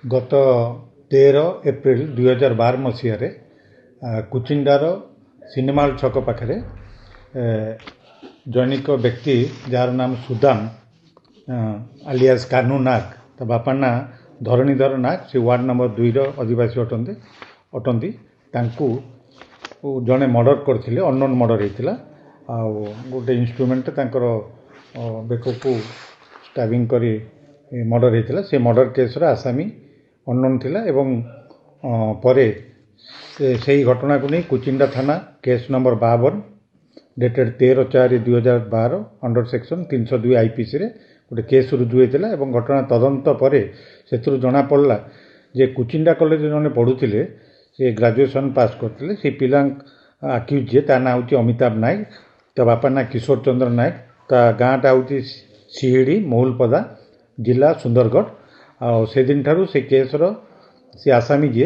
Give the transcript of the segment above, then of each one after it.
गत 13 एप्रिल 2012 मसीह कुचिंडार सिनेमाल छक पाखे जनिक व्यक्ति जार नाम सुदाम आलियास कानू नाग ता बापा ना धरणीधर नाग से वार्ड नंबर 2 अधिवासी अटंती जड़े मर्डर करते अननोन मर्डर होता गोटे इन्स्ट्रुमेंट बेक स्टाबिंग कर मर्डर होता से मर्डर केस आसामी अननोन थिला एवं परे से घटना को नहीं कुचिंडा थाना case number 52 dated 13/4/2012 under section 302 IPC रे गोटे केस रुजु होता है। घटना तदंत पर से जना पड़ा जे कुचिंडा कॉलेज जड़े पढ़ुले से ग्रेजुएशन पास करते से पिला आक्यूज जे ता ना हूँ अमिताभ नायक ता बापा ना किशोर चंद्र नायक ता गाँटा हूँ सिहिड़ी महुलपदा जिला सुंदरगढ़ से दिन ठारू से केस से आसामी जी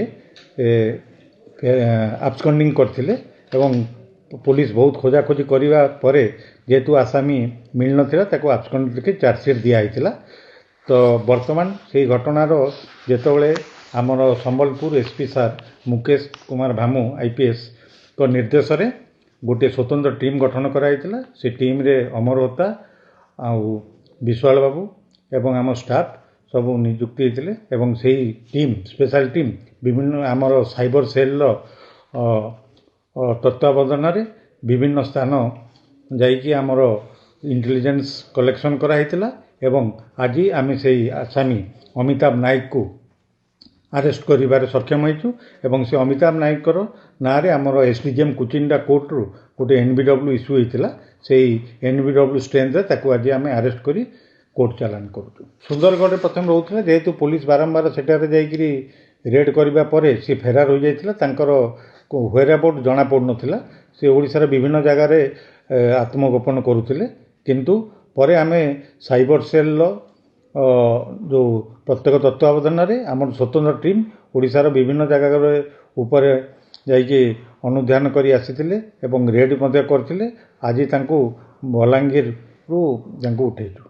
आब्सकंडिंग करथिले एवं पुलिस बहुत खोजाखोजी करने पर जेहेतु आसामी मिल नाला आब्सकंड लिखि चार्जसीट दिखाई। तो वर्तमान से घटनार जितेबाला आमर संबलपुर एसपी सार मुकेश कुमार भामू आईपीएस को निर्देश रे गोटे स्वतंत्र टीम गठन कराइला। से टीम रे अमर होता विश्वाल बाबू एवं आम स्टाफ सब नियुक्ति होते एवं से टीम स्पेशल टीम विभिन्न आमर साइबर सेल तत्वावधान रे विभिन्न स्थान जाइकी आमर इंटेलिजेंस कलेक्शन कराइला एवं आज आम से आसामी अमिताभ नायक को अरेस्ट कर सक्षम होइछु। से अमिताभ नायक ना रे आमर एसडीजेएम कुचिंडा कोर्ट रु गोटे एनबीडब्ल्यू इश्यू होता से एनबीडब्ल्यू स्ट्रेंथ आज आम अरेस्ट करी कोर्ट चालान करूँ। सुंदरगढ़ प्रथम रोला जेहेतु पुलिस बारंबार सेठारे जाइकरी रेड करने पर सी फेरार हो जाता व्हेर अबाउट जना पड़ नाला से ओडिशार विभिन्न जगार आत्मगोपन करुले किंतु पर आम साइबर सेल जो प्रत्येक तत्वावधान आम स्वतंत्र टीम ओडिशार विभिन्न जगार उपर जाइए अनुध्यान कर आसी रेड करते आज बलांगीर रु उठेचु।